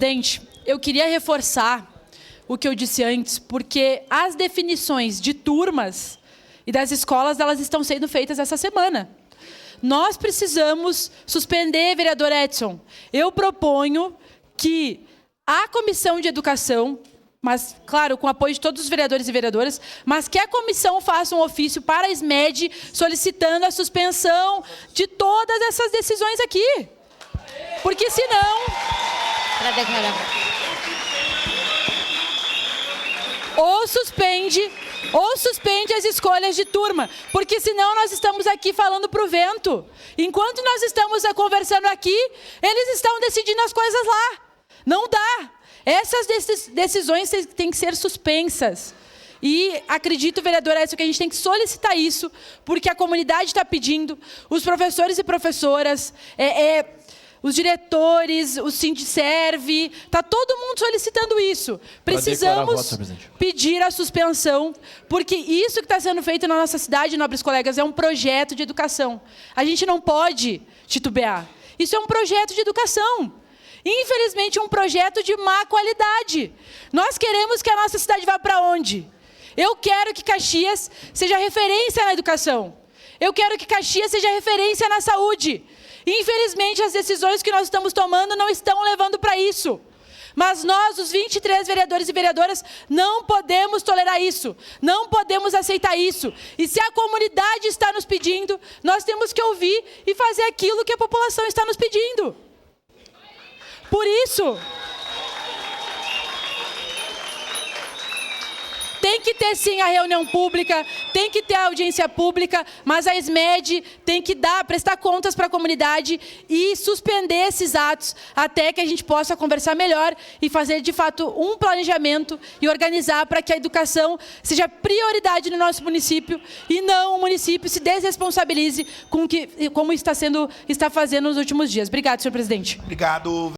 Presidente, eu queria reforçar o que eu disse antes, porque as definições de turmas e das escolas, elas estão sendo feitas essa semana. Nós precisamos suspender, vereador Edson. Eu proponho que a Comissão de Educação, mas, claro, com o apoio de todos os vereadores e vereadoras, mas que a comissão faça um ofício para a SMED solicitando a suspensão de todas essas decisões aqui. Porque senão... Para declarar. Ou suspende as escolhas de turma, porque senão nós estamos aqui falando para o vento. Enquanto nós estamos conversando aqui, eles estão decidindo as coisas lá. Não dá. Essas decisões têm que ser suspensas. E acredito, vereador Edson, que a gente tem que solicitar isso, porque a comunidade está pedindo, os professores e professoras, os diretores, o Sindicerve, está todo mundo solicitando isso. Precisamos pedir a suspensão, porque isso que está sendo feito na nossa cidade, nobres colegas, é um projeto de educação. A gente não pode titubear. Isso é um projeto de educação. Infelizmente, um projeto de má qualidade. Nós queremos que a nossa cidade vá para onde? Eu quero que Caxias seja referência na educação. Eu quero que Caxias seja referência na saúde. Infelizmente, as decisões que nós estamos tomando não estão levando para isso. Mas nós, os 23 vereadores e vereadoras, não podemos tolerar isso. Não podemos aceitar isso. E se a comunidade está nos pedindo, nós temos que ouvir e fazer aquilo que a população está nos pedindo. Por isso, tem que ter sim a reunião pública, tem que ter a audiência pública, mas a SMED tem que prestar contas para a comunidade e suspender esses atos até que a gente possa conversar melhor e fazer de fato um planejamento e organizar para que a educação seja prioridade no nosso município e não o município se desresponsabilize com como está fazendo nos últimos dias. Obrigado, senhor presidente. Obrigado.